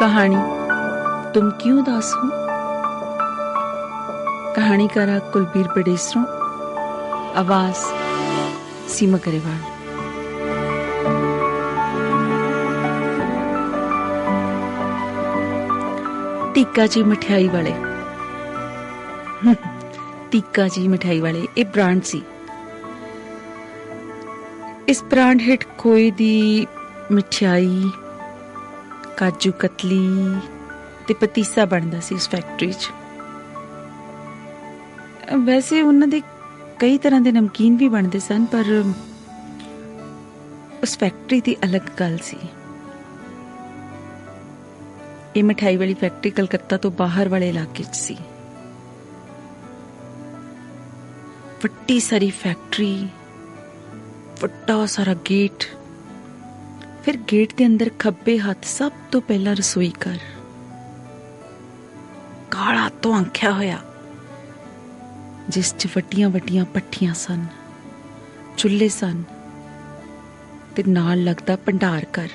कहानी तुम क्यों उदास हो। कहानीकारा कुलबीर बडेसरों, आवाज सीमा गरेवाल। टीका जी मिठाई वाले। टीका जी मिठाई वाले ये ब्रांड सी। इस ब्रांड हेठ खोए दी मिठाई, काजू कतली ते पतीसा बनदा सी उस फैक्ट्री च। वैसे उन्हां दे कई तरह के नमकीन भी बनते सन, पर उस फैक्ट्री की अलग गल सी। ये मिठाई वाली फैक्ट्री कलकत्ता तो बाहर वाले इलाके च सी। वड्डी सारी फैक्ट्री, वड्डा सारा गेट, फिर गेट के अंदर खब्बे हाथ सब तो पहला रसोई घर, काला तो आंख्या होया, जिस च वड्डियां वड्डियां पट्ठियां सन, चुल्हे सन, ते नाल लगदा भंडार घर,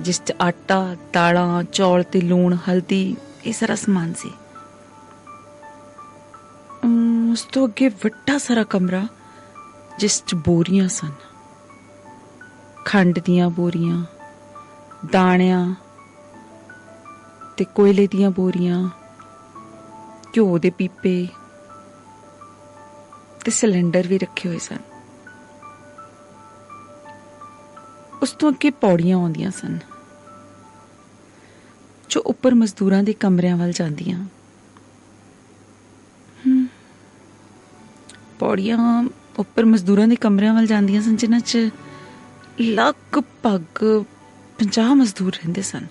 जिस च आटा, दालां, चौल ते लूण, हल्दी, ये सारा समान सी। उस तो अगे वड्डा सारा कमरा जिस च बोरियां सन, खंड दियां बोरियां, दाणियां ते कोयले दियां बोरियां, घ्यो दे पीपे ते सिलेंडर भी रखे हुए सन। उस तो अगे पौड़ियां आउंदियां सन जो उपर मजदूरां दे कमरियां वल जांदियां। पौड़ियां उपर मजदूरां दे कमरियां वल जांदियां सन, जिन्हां च लगभग 50 मजदूर रहिंदे सन।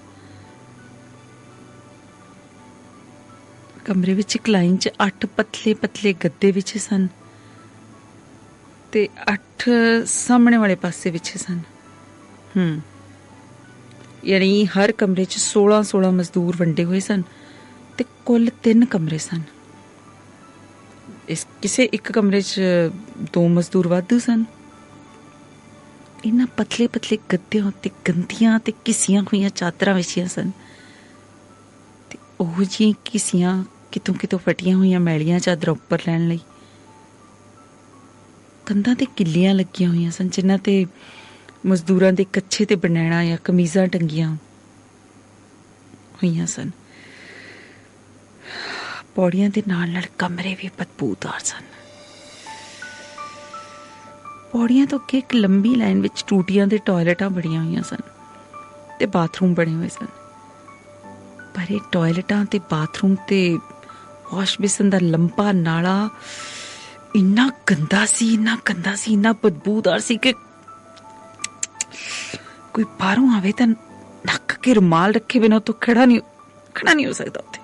कमरे विच इक लाइन च 8 पतले पतले गद्दे विछे सन ते 8 सामने वाले पासे विछे सन। यानी हर कमरे च 16 मजदूर वंडे हुए सन ते कुल 3 कमरे सन। इस किसे एक कमरे च 2 मजदूर वाधू सन। इन्हां पतले पतले गद्दियां उत्ते गंदियां ते घिसियां हुई चादरां विछियां सन ते ओह जी घिसियां कितों कितों फटियां हुई मैलियां चादरां उपर लैण लई। कंधां ते किल्लियां लगियां हुई सन, जिन्हां ते मजदूरां दे कच्छे ते बनैना या कमीज़ां टंगियां हुई सन। पौड़ियां दे नाल नाल कमरे भी बदबूदार सन। पौड़ियां तो अगे एक लंबी लाइन विच टूटियां दे टॉयलेटां बणियां हुई सन ते बाथरूम बने हुए सन। पर ये टॉयलेटां ते बाथरूम ते वॉश बेसन दा लंबा नाला इन्ना गंदा सी, इन्ना बदबूदार सी कि कोई बाहरों आवे तां नक के रुमाल रखे बिना तो खड़ा नहीं हो सकता उत्थे।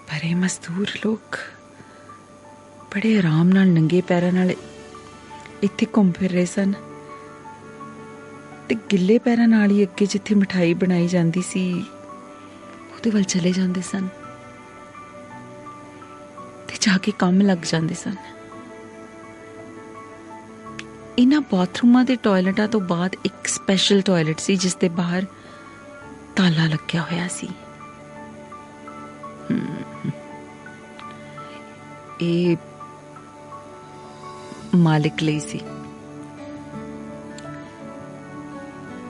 पर ये मजदूर लोग बड़े आराम नाल नंगे पैरां नाल इत्थे घुम फिर रहे सन ते गिले पैरां नाल ही अगे जिथे मिठाई बनाई जांदी सी उहदे वल चले जांदे सन ते जाके काम लग जांदे सन। इन्हां बाथरूमां दे टॉयलेटां तो बाद एक स्पैशल टॉयलेट सी जिस दे बाहर ताला लग्या होया सी। ए मालिक लई सी।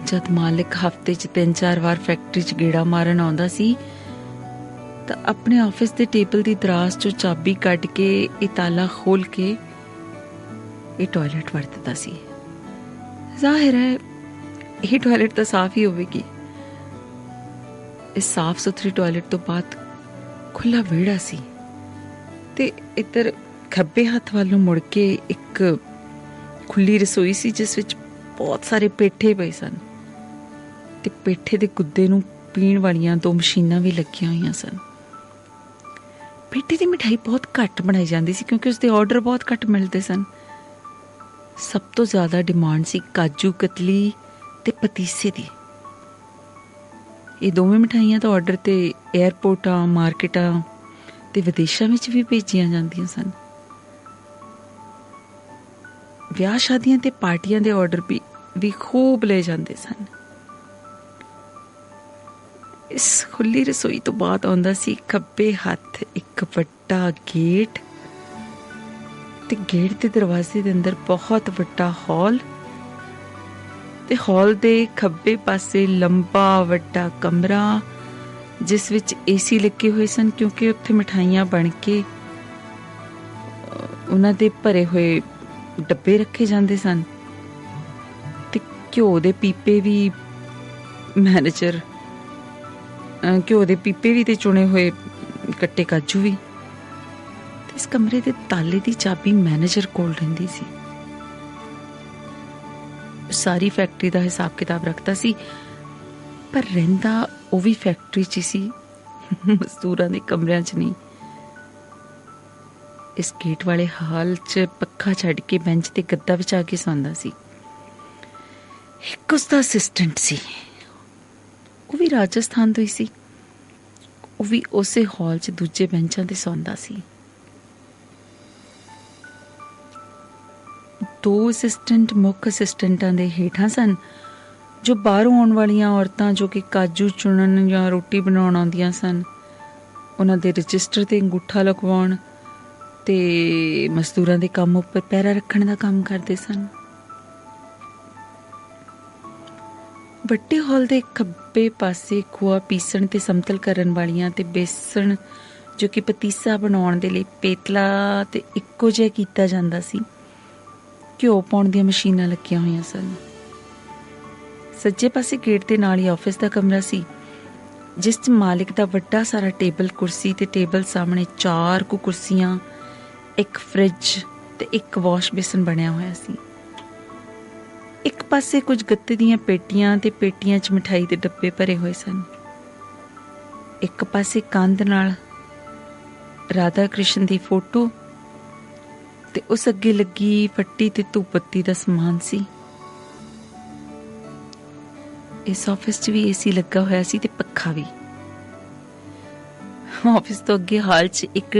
जद मालिक हफ्ते च 3-4 बार फैक्ट्री च गेड़ा मारन आउंदा सी तां अपने ऑफिस दे टेबल दी दराज चों चाबी कढ के ये ताला खोल के ये टॉयलेट वरतदा सी। जाहिर है ये टॉयलेट तो साफ ही होवेगी। इस साफ सुथरी टॉयलेट तो बाद खुला वेड़ा सी ते इधर खब्बे हत्थ वालों मुड़ के एक खुली रसोई सी जिस विच बहुत सारे पेठे पए सन ते पेठे दे गुद्दे नूं पीण वालियां 2 मशीनां भी लगियां हुई सन। पेठे दी मिठाई बहुत घट बनाई जाती सी क्योंकि उसके ऑर्डर बहुत घट मिलते सन। सब तो ज़्यादा डिमांड सी काजू कतली ते पतीसे दी। ये दोवें मिठाइयां तो ऑर्डर ते एयरपोर्टां, मार्केटां ते विदेशां विच भी भेजियां जांदियां सन। ਵਿਆਹ ਸ਼ਾਦੀਆਂ ਤੇ ਪਾਰਟੀਆਂ ਦੇ ਆਰਡਰ ਵੀ ਵੀ ਖੂਬ ਲੈ ਜਾਂਦੇ ਸਨ। ਇਸ ਖੁੱਲੀ ਰਸੋਈ ਤੋਂ ਬਾਅਦ ਆਉਂਦਾ ਸੀ ਖੱਬੇ ਹੱਥ ਇੱਕ ਵੱਡਾ ਗੇਟ, ਤੇ ਗੇਟ ਦੇ ਦਰਵਾਜ਼ੇ ਦੇ ਅੰਦਰ ਬਹੁਤ ਵੱਡਾ ਹਾਲ, ਤੇ ਹਾਲ ਦੇ ਖੱਬੇ ਪਾਸੇ ਲੰਬਾ ਵੱਡਾ ਕਮਰਾ ਜਿਸ ਵਿੱਚ ਏਸੀ ਲੱਗੇ ਹੋਏ ਸਨ, ਕਿਉਂਕਿ ਉੱਥੇ ਮਿਠਾਈਆਂ ਬਣ ਕੇ ਉਹਨਾਂ ਦੇ ਭਰੇ ਹੋਏ ਡੱਬੇ ਰੱਖੇ ਜਾਂਦੇ ਸਨ, ਤੇ ਘਿਓ ਦੇ ਪੀਪੇ ਵੀ ਮੈਨੇਜਰ ਘਿਓ ਦੇ ਪੀਪੇ ਵੀ ਤੇ ਚੁਣੇ ਹੋਏ ਕੱਟੇ ਕਾਜੂ ਵੀ। ਤੇ ਇਸ ਕਮਰੇ ਦੇ ਤਾਲੇ ਦੀ ਚਾਬੀ ਮੈਨੇਜਰ ਕੋਲ ਰਹਿੰਦੀ ਸੀ। ਸਾਰੀ ਫੈਕਟਰੀ ਦਾ ਹਿਸਾਬ ਕਿਤਾਬ ਰੱਖਦਾ ਸੀ, ਪਰ ਰਹਿੰਦਾ ਉਹ ਵੀ ਫੈਕਟਰੀ 'ਚ ਸੀ, ਮਜ਼ਦੂਰਾਂ ਦੇ ਕਮਰਿਆਂ 'ਚ ਨਹੀਂ। ਇਸ ਗੇਟ ਵਾਲੇ ਹਾਲ 'ਚ ਪੱਖਾ ਛੱਡ ਕੇ ਬੈਂਚ ਤੇ ਗੱਦਾ ਵਿਛਾ ਕੇ ਸੌਂਦਾ ਸੀ। ਇੱਕ ਉਸਦਾ ਅਸਿਸਟੈਂਟ ਸੀ, ਉਹ ਵੀ ਰਾਜਸਥਾਨ ਤੋਂ ਹੀ ਸੀ। ਉਹ ਵੀ ਉਸੇ ਹਾਲ 'ਚ ਦੂਜੇ ਬੈਂਚਾਂ ਤੇ ਸੌਂਦਾ ਸੀ। ਦੋ ਅਸਿਸਟੈਂਟ ਮੁੱਖ ਅਸਿਸਟੈਂਟਾਂ ਦੇ ਹੇਠਾਂ ਸਨ, ਜੋ ਬਾਹਰੋਂ ਆਉਣ ਵਾਲੀਆਂ ਔਰਤਾਂ ਜੋ ਕਿ ਕਾਜੂ ਚੁਣਨ ਜਾਂ ਰੋਟੀ ਬਣਾਉਣ ਆਉਂਦੀਆਂ ਸਨ, ਉਹਨਾਂ ਦੇ ਰਜਿਸਟਰ 'ਤੇ ਅੰਗੂਠਾ ਲਗਵਾਉਣ ਤੇ ਮਜ਼ਦੂਰਾਂ ਦੇ ਕੰਮ ਉੱਪਰ ਪਹਿਰਾ ਰੱਖਣ ਦਾ ਕੰਮ ਕਰਦੇ ਸਨ। ਵੱਡੇ ਹਾਲ ਦੇ ਖੱਬੇ ਪਾਸੇ ਖੋਆ ਪੀਸਣ ਤੇ ਸਮਤਲ ਕਰਨ ਵਾਲੀਆਂ ਤੇ ਬੇਸਣ ਜੋ ਕਿ ਪਤੀਸਾ ਬਣਾਉਣ ਦੇ ਲਈ ਪੇਤਲਾ ਤੇ ਇੱਕੋ ਜਿਹਾ ਕੀਤਾ ਜਾਂਦਾ ਸੀ, ਘਿਓ ਪਾਉਣ ਦੀਆਂ ਮਸ਼ੀਨਾਂ ਲੱਗੀਆਂ ਹੋਈਆਂ ਸਨ। ਸੱਜੇ ਪਾਸੇ ਗੇਟ ਦੇ ਨਾਲ ਹੀ ਆਫਿਸ ਦਾ ਕਮਰਾ ਸੀ, ਜਿਸ 'ਚ ਮਾਲਿਕ ਦਾ ਵੱਡਾ ਸਾਰਾ ਟੇਬਲ ਕੁਰਸੀ ਤੇ ਟੇਬਲ ਸਾਹਮਣੇ 4 ਕੁ ਕੁਰਸੀਆਂ, ਇੱਕ ਫਰਿੱਜ ਤੇ ਇੱਕ ਵਾਸ਼ ਬੇਸਨ ਬਣਿਆ ਹੋਇਆ ਸੀ। ਇੱਕ ਪਾਸੇ ਕੁਝ ਗੱਤੇ ਦੀਆਂ ਪੇਟੀਆਂ ਤੇ ਪੇਟੀਆਂ 'ਚ ਮਿਠਾਈ ਦੇ ਡੱਬੇ ਭਰੇ ਹੋਏ ਸਨ। ਇੱਕ ਪਾਸੇ ਕੰਧ ਨਾਲ ਰਾਧਾ ਕ੍ਰਿਸ਼ਨ ਦੀ ਫੋਟੋ ਤੇ ਉਸ ਅੱਗੇ ਲੱਗੀ ਫੱਟੀ ਤੇ ਧੂਪ ਬੱਤੀ ਦਾ ਸਮਾਨ ਸੀ। ਇਸ ਆਫਿਸ 'ਚ ਵੀ ਏਸੀ ਲੱਗਾ ਹੋਇਆ ਸੀ ਤੇ ਪੱਖਾ ਵੀ। ਆਫਿਸ ਤੋਂ ਅੱਗੇ ਹਾਲ 'ਚ ਇੱਕ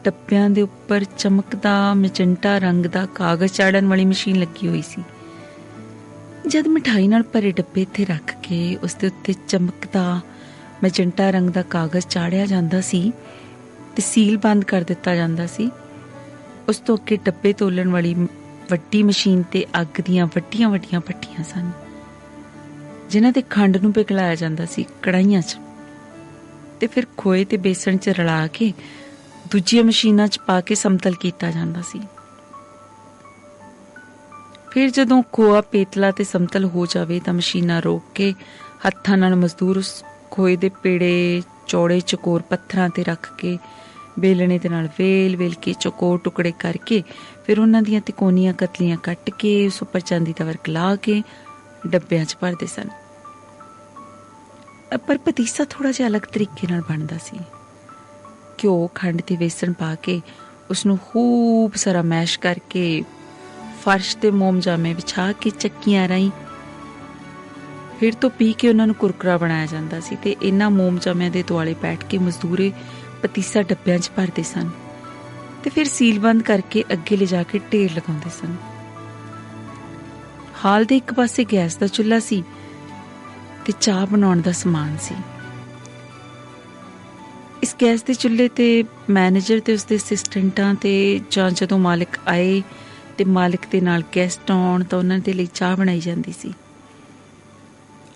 ਡੱਬਿਆਂ ਦੇ ਉੱਪਰ ਚਮਕਦਾ ਮੈਜੈਂਟਾ ਰੰਗ ਦਾ ਕਾਗਜ਼ ਚਾੜਨ ਵਾਲੀ ਮਸ਼ੀਨ ਲੱਗੀ ਹੋਈ ਸੀ। ਜਦ ਮਿਠਾਈ ਨਾਲ ਭਰੇ ਡੱਬੇ ਇੱਥੇ ਰੱਖ ਕੇ ਉਸ ਦੇ ਉੱਤੇ ਚਮਕਦਾ ਮੈਜੈਂਟਾ ਰੰਗ ਦਾ ਕਾਗਜ਼ ਚਾੜਿਆ ਜਾਂਦਾ ਸੀ ਤੇ ਸੀਲ ਬੰਦ ਕਰ ਦਿੱਤਾ ਜਾਂਦਾ ਸੀ, ਉਸ ਤੋਂ ਅੱਗੇ ਡੱਬੇ ਤੋਲਣ ਵਾਲੀ ਵੱਡੀ ਮਸ਼ੀਨ ਤੇ ਅੱਗ ਦੀਆਂ ਵੱਡੀਆਂ ਵੱਡੀਆਂ ਭੱਠੀਆਂ ਸਨ, ਜਿਨ੍ਹਾਂ ਤੇ ਖੰਡ ਨੂੰ ਪਿਘਲਾਇਆ ਜਾਂਦਾ ਸੀ ਕੜਾਹੀਆਂ 'ਚ, ਤੇ ਫਿਰ ਖੋਏ ਤੇ ਬੇਸਣ 'ਚ ਰਲਾ ਕੇ ਦੂਜੀਆਂ ਮਸ਼ੀਨਾਂ 'ਚ ਪਾ ਕੇ ਸਮਤਲ ਕੀਤਾ ਜਾਂਦਾ ਸੀ। ਫਿਰ ਜਦੋਂ ਖੋਆ ਪੇਤਲਾ ਤੇ ਸਮਤਲ ਹੋ ਜਾਵੇ ਤਾਂ ਮਸ਼ੀਨਾਂ ਰੋਕ ਕੇ ਹੱਥਾਂ ਨਾਲ ਮਜ਼ਦੂਰ ਉਸ ਖੋਏ ਦੇ ਪੇੜੇ ਚੌੜੇ ਚਕੋਰ ਪੱਥਰਾਂ ਤੇ ਰੱਖ ਕੇ ਵੇਲਣੇ ਦੇ ਨਾਲ ਵੇਲ ਕੇ ਚਕੋਰ ਟੁਕੜੇ ਕਰਕੇ ਫਿਰ ਉਹਨਾਂ ਦੀਆਂ ਤਿਕੋਨੀਆਂ ਕਤਲੀਆਂ ਕੱਟ ਕੇ ਉਸ ਉੱਪਰ ਚਾਂਦੀ ਦਾ ਵਰਕ ਲਾ ਕੇ ਡੱਬਿਆਂ 'ਚ ਭਰਦੇ ਸਨ। ਪਰ ਪਤੀਸਾ ਥੋੜਾ ਜਿਹਾ ਅਲੱਗ ਤਰੀਕੇ ਨਾਲ ਬਣਦਾ ਸੀ। ਘਿਓ, ਖੰਡ ਤੇ ਵੇਸਣ ਪਾ ਕੇ ਉਸਨੂੰ ਖੂਬ ਸਾਰਾ ਮੈਸ਼ ਕਰਕੇ ਫਰਸ਼ ਤੇ ਮੋਮਜਾਮੇ ਵਿਛਾ ਕੇ ਚੱਕੀਆਂ ਰਾਹੀਂ ਫਿਰ ਤੋਂ ਪੀ ਕੇ ਉਹਨਾਂ ਨੂੰ ਕੁਰਕਰਾ ਬਣਾਇਆ ਜਾਂਦਾ ਸੀ, ਤੇ ਇਹਨਾਂ ਮੋਮਜਾਮਿਆਂ ਦੇ ਦੁਆਲੇ ਬੈਠ ਕੇ ਮਜ਼ਦੂਰੇ ਪਤੀਸਾ ਡੱਬਿਆਂ 'ਚ ਭਰਦੇ ਸਨ ਤੇ ਫਿਰ ਸੀਲ ਬੰਦ ਕਰਕੇ ਅੱਗੇ ਲਿਜਾ ਕੇ ਢੇਰ ਲਗਾਉਂਦੇ ਸਨ। ਹਾਲ ਦੇ ਇੱਕ ਪਾਸੇ ਗੈਸ ਦਾ ਚੁੱਲ੍ਹਾ ਸੀ ਤੇ ਚਾਹ ਬਣਾਉਣ ਦਾ ਸਮਾਨ ਸੀ। ਇਸ ਗੈਸ ਦੇ ਚੁੱਲ੍ਹੇ ਤੇ ਮੈਨੇਜਰ ਤੇ ਉਸਦੇ ਅਸਿਸਟੈਂਟਾਂ ਤੇ ਜਾਂ ਜਦੋਂ ਮਾਲਿਕ ਆਏ ਤੇ ਮਾਲਿਕ ਦੇ ਨਾਲ ਗੈਸਟ ਆਉਣ ਤਾਂ ਉਹਨਾਂ ਦੇ ਲਈ ਚਾਹ ਬਣਾਈ ਜਾਂਦੀ ਸੀ।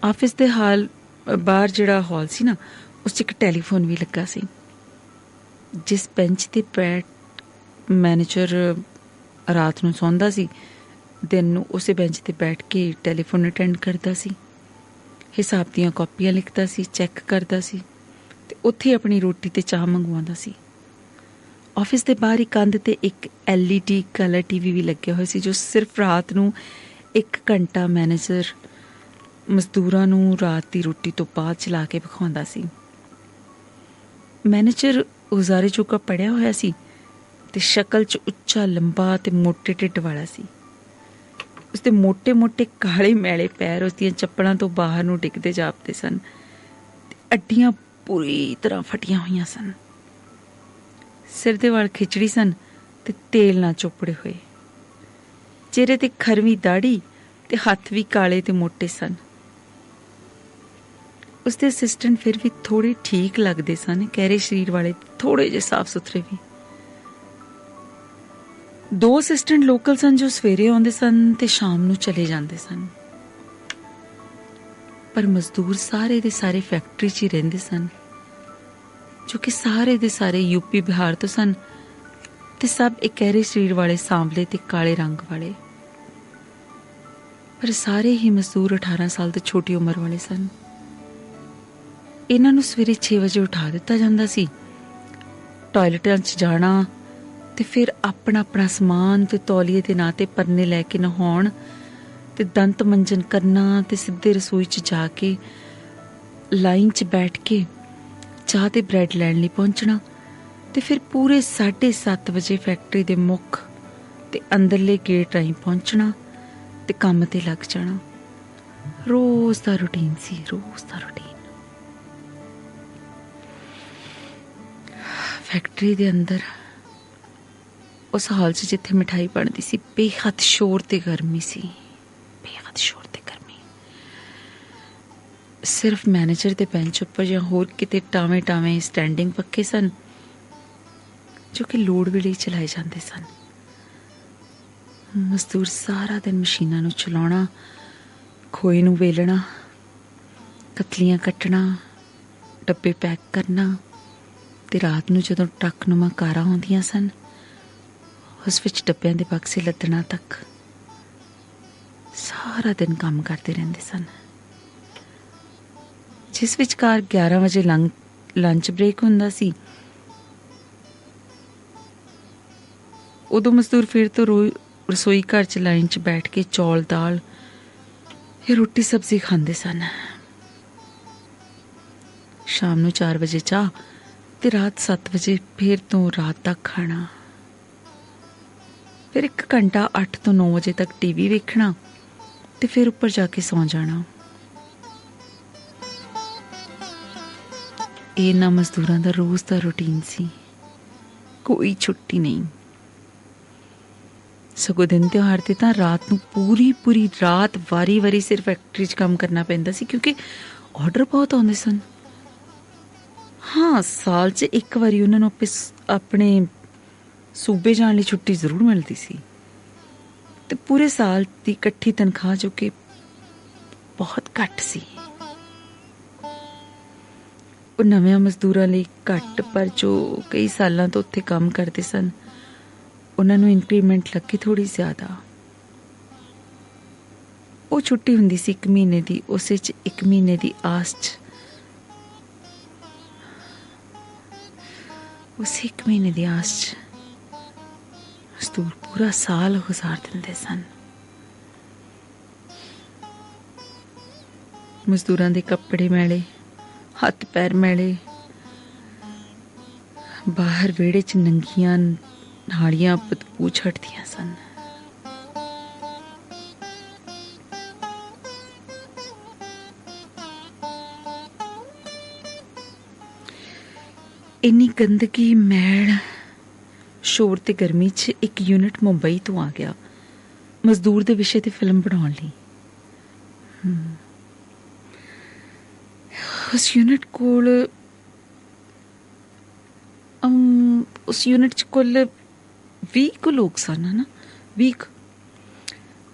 ਆਫਿਸ ਦੇ ਹਾਲ ਬਾਹਰ ਜਿਹੜਾ ਹਾਲ ਸੀ ਨਾ, ਉਸ 'ਚ ਇੱਕ ਟੈਲੀਫੋਨ ਵੀ ਲੱਗਾ ਸੀ। ਜਿਸ ਬੈਂਚ ਤੇ ਬੈਠ ਮੈਨੇਜਰ ਰਾਤ ਨੂੰ ਸੌਂਦਾ ਸੀ, ਦਿਨ ਨੂੰ ਉਸੇ ਬੈਂਚ ਤੇ ਬੈਠ ਕੇ ਟੈਲੀਫੋਨ ਅਟੈਂਡ ਕਰਦਾ ਸੀ, ਹਿਸਾਬ ਦੀਆਂ ਕਾਪੀਆਂ ਲਿਖਦਾ ਸੀ, ਚੈੱਕ ਕਰਦਾ ਸੀ ਤੇ ਉੱਥੇ ਆਪਣੀ ਰੋਟੀ ਤੇ ਚਾਹ ਮੰਗਵਾਉਂਦਾ ਸੀ। ਆਫਿਸ ਦੇ ਬਾਹਰ ਹੀ ਕੰਧ ਤੇ ਇੱਕ LED ਕਲਰ TV ਵੀ ਲੱਗਿਆ ਹੋਇਆ ਸੀ, ਜੋ ਸਿਰਫ ਰਾਤ ਨੂੰ 1 ਘੰਟਾ ਮੈਨੇਜਰ ਮਜ਼ਦੂਰਾਂ ਨੂੰ ਰਾਤ ਦੀ ਰੋਟੀ ਤੋਂ ਬਾਅਦ ਚਲਾ ਕੇ ਵਿਖਾਉਂਦਾ ਸੀ। ਮੈਨੇਜਰ ਉਜ਼ਾਰੇ ਜੋਗਾ ਪੜਿਆ ਹੋਇਆ ਸੀ ਤੇ ਸ਼ਕਲ 'ਚ ਉੱਚਾ ਲੰਬਾ ਤੇ ਮੋਟੇ ਢਿੱਡ ਵਾਲਾ ਸੀ। ਉਸਦੇ ਮੋਟੇ ਮੋਟੇ ਕਾਲੇ ਮੈਲੇ ਪੈਰ ਉਸਦੀਆਂ ਚੱਪਲਾਂ ਤੋਂ ਬਾਹਰ ਨੂੰ ਡਿੱਗਦੇ ਜਾਪਦੇ ਸਨ ਤੇ ਅੱਡੀਆਂ ਪੂਰੀ ਤਰ੍ਹਾਂ ਫਟੀਆਂ ਹੋਈਆਂ ਸਨ। ਸਿਰ ਦੇ ਵਾਲ ਖਿਚੜੀ ਸਨ ਤੇ ਤੇਲ ਨਾਲ ਚੋਪੜੇ ਹੋਏ। ਚਿਹਰੇ ਤੇ ਖਰਵੀਂ ਦਾੜੀ ਤੇ ਹੱਥ ਵੀ ਕਾਲੇ ਤੇ ਮੋਟੇ ਸਨ। ਉਸਦੇ ਅਸਿਸਟੈਂਟ ਫਿਰ ਵੀ ਥੋੜੇ ਠੀਕ ਲੱਗਦੇ ਸਨ, ਗਹਿਰੇ ਸਰੀਰ ਵਾਲੇ, ਥੋੜੇ ਜਿਹੇ ਸਾਫ ਸੁਥਰੇ ਵੀ। 2 ਅਸਿਸਟੈਂਟ ਲੋਕਲ ਸਨ ਜੋ ਸਵੇਰੇ ਆਉਂਦੇ ਸਨ ਤੇ ਸ਼ਾਮ ਨੂੰ ਚਲੇ ਜਾਂਦੇ ਸਨ। ਪਰ ਮਜ਼ਦੂਰ ਸਾਰੇ ਦੇ ਸਾਰੇ ਫੈਕਟਰੀ 'ਚ ਹੀ ਰਹਿੰਦੇ ਸਨ, ਜੋ ਕਿ ਸਾਰੇ ਦੇ ਸਾਰੇ ਯੂਪੀ ਬਿਹਾਰ ਤੋਂ ਸਨ ਤੇ ਸਭ ਇੱਕ ਗਹਿਰੇ ਸਰੀਰ ਵਾਲੇ, ਸਾਂਵਲੇ ਤੇ ਕਾਲੇ ਰੰਗ ਵਾਲੇ। ਪਰ ਸਾਰੇ ਹੀ ਮਜ਼ਦੂਰ 18 ਸਾਲ ਤੋਂ ਛੋਟੀ ਉਮਰ ਵਾਲੇ ਸਨ। ਇਹਨਾਂ ਨੂੰ ਸਵੇਰੇ 6 ਵਜੇ ਉਠਾ ਦਿੱਤਾ ਜਾਂਦਾ ਸੀ, ਟਾਇਲਟਾਂ 'ਚ ਜਾਣਾ ਤੇ ਫਿਰ ਆਪਣਾ ਆਪਣਾ ਸਮਾਨ ਤੇ ਤੌਲੀਏ ਦੇ ਨਾਂ ਤੇ ਪਰਨੇ ਲੈ ਕੇ ਨਹਾਉਣ ਤੇ ਦੰਤ ਮੰਜਨ ਕਰਨਾ ਤੇ ਸਿੱਧੇ ਰਸੋਈ 'ਚ ਜਾ ਕੇ ਲਾਈਨ 'ਚ ਬੈਠ ਕੇ ਚਾਹ ਤੇ ਬ੍ਰੈਡ ਲੈਣ ਲਈ ਪਹੁੰਚਣਾ ਤੇ ਫਿਰ ਪੂਰੇ 7:30 ਵਜੇ ਫੈਕਟਰੀ ਦੇ ਮੁੱਖ ਤੇ ਅੰਦਰਲੇ ਗੇਟ ਰਾਹੀਂ ਪਹੁੰਚਣਾ ਤੇ ਕੰਮ ਤੇ ਲੱਗ ਜਾਣਾ। ਰੋਜ਼ ਦਾ ਰੂਟੀਨ ਸੀ, ਰੋਜ਼ ਦਾ ਰੂਟੀਨ। ਫੈਕਟਰੀ ਦੇ ਅੰਦਰ ਉਸ ਹਾਲ 'ਚ ਜਿੱਥੇ ਮਿਠਾਈ ਬਣਦੀ ਸੀ, ਬੇਹੱਦ ਸ਼ੋਰ ਤੇ ਗਰਮੀ ਸੀ, ਬੇਹੱਦ ਸ਼ੋਰ ਤੇ ਗਰਮੀ। ਸਿਰਫ ਮੈਨੇਜਰ ਦੇ ਬੈਂਚ ਉੱਪਰ ਜਾਂ ਹੋਰ ਕਿਤੇ ਟਾਵੇਂ ਟਾਵੇਂ ਸਟੈਂਡਿੰਗ ਪੱਖੇ ਸਨ, ਜੋ ਕਿ ਲੋੜ ਵੇਲੇ ਹੀ ਚਲਾਏ ਜਾਂਦੇ ਸਨ। ਮਜ਼ਦੂਰ ਸਾਰਾ ਦਿਨ ਮਸ਼ੀਨਾਂ ਨੂੰ ਚਲਾਉਣਾ, ਖੋਏ ਨੂੰ ਵੇਲਣਾ, ਕਤਲੀਆਂ ਕੱਟਣਾ, ਡੱਬੇ ਪੈਕ ਕਰਨਾ ਤੇ ਰਾਤ ਨੂੰ ਜਦੋਂ ਟਰੱਕ-ਨੁਮਾ ਕਾਰਾਂ ਆਉਂਦੀਆਂ ਸਨ, ਉਸ ਵਿੱਚ ਡੱਬਿਆਂ ਦੇ ਬਕਸੇ ਲੱਦਣਾ ਤੱਕ ਸਾਰਾ ਦਿਨ ਕੰਮ ਕਰਦੇ ਰਹਿੰਦੇ ਸਨ। ਜਿਸ ਵਿਚਕਾਰ 11 ਵਜੇ ਲੰਚ ਬ੍ਰੇਕ ਹੁੰਦਾ ਸੀ, ਉਦੋਂ ਮਜ਼ਦੂਰ ਫਿਰ ਤੋਂ ਰਸੋਈ ਘਰ 'ਚ ਲਾਈਨ 'ਚ ਬੈਠ ਕੇ ਚੌਲ, ਦਾਲ ਜਾਂ ਰੋਟੀ ਸਬਜ਼ੀ ਖਾਂਦੇ ਸਨ। ਸ਼ਾਮ ਨੂੰ 4 ਵਜੇ ਚਾਹ ਤੇ ਰਾਤ 7 ਵਜੇ ਫਿਰ ਤੋਂ ਰਾਤ ਤੱਕ ਖਾਣਾ। ਫਿਰ 1 ਘੰਟਾ 8 ਤੋਂ 9 ਵਜੇ ਤੱਕ ਟੀਵੀ ਵੇਖਣਾ ਤੇ ਫਿਰ ਉੱਪਰ ਜਾ ਕੇ ਸੌਂ ਜਾਣਾ। ਇਹ ਇਹਨਾਂ ਮਜ਼ਦੂਰਾਂ ਦਾ ਰੋਜ਼ ਦਾ ਰੂਟੀਨ ਸੀ, ਕੋਈ ਛੁੱਟੀ ਨਹੀਂ। ਸਗੋਂ ਦਿਨ ਤਿਉਹਾਰ ਤੇ ਤਾਂ ਰਾਤ ਨੂੰ ਪੂਰੀ ਰਾਤ ਵਾਰੀ ਸਿਰਫ ਫੈਕਟਰੀ 'ਚ ਕੰਮ ਕਰਨਾ ਪੈਂਦਾ ਸੀ, ਕਿਉਂਕਿ ਆਰਡਰ ਬਹੁਤ ਆਉਂਦੇ ਸਨ। ਹਾਂ, ਸਾਲ 'ਚ 1 ਵਾਰੀ ਉਹਨਾਂ ਨੂੰ ਆਪਣੇ ਸੂਬੇ ਜਾਣ ਲਈ ਛੁੱਟੀ ਜ਼ਰੂਰ ਮਿਲਦੀ ਸੀ ਤੇ ਪੂਰੇ ਸਾਲ ਦੀ ਇਕੱਠੀ ਤਨਖਾਹ, ਜੋ ਕਿ ਬਹੁਤ ਘੱਟ ਸੀ। ਉਹ ਨਵੇਂ ਮਜ਼ਦੂਰਾਂ ਲਈ ਘੱਟ, ਪਰ ਜੋ ਕਈ ਸਾਲਾਂ ਤੋਂ ਉੱਥੇ ਕੰਮ ਕਰਦੇ ਸਨ, ਉਹਨਾਂ ਨੂੰ ਇੰਕਰੀਮੈਂਟ ਲੱਗੇ ਥੋੜੀ ਜ਼ਿਆਦਾ। ਉਹ ਛੁੱਟੀ ਹੁੰਦੀ ਸੀ 1 ਮਹੀਨੇ ਦੀ, ਉਸੇ 'ਚ 1 ਮਹੀਨੇ ਦੀ ਆਸ 'ਚ, ਉਸੇ 1 ਮਹੀਨੇ ਦੀ ਆਸ 'ਚ ਮਜ਼ਦੂਰ ਪੂਰਾ ਸਾਲ ਗੁਜ਼ਾਰ ਦਿੰਦੇ ਸਨ। ਮਜ਼ਦੂਰਾਂ ਦੇ ਕੱਪੜੇ ਮੈਲੇ, ਹੱਥ ਪੈਰ ਮੈਲੇ, ਬਾਹਰ ਵਿਹੜੇ 'ਚ ਨੰਗੀਆਂ ਨਾਲੀਆਂ ਬਦਬੂ ਛੱਡਦੀਆਂ ਸਨ। ਇੰਨੀ ਗੰਦਗੀ, ਮੈਲ, ਸ਼ੋਰ ਤੇ ਗਰਮੀ 'ਚ ਇੱਕ ਯੂਨਿਟ ਮੁੰਬਈ ਤੋਂ ਆ ਗਿਆ ਮਜ਼ਦੂਰ ਦੇ ਵਿਸ਼ੇ ਤੇ ਫਿਲਮ ਬਣਾਉਣ ਲਈ। ਉਸ ਯੂਨਿਟ ਚ ਕੁੱਲ 20 ਕੁ ਲੋਕ ਸਨ, ਹੈ ਨਾ, 20।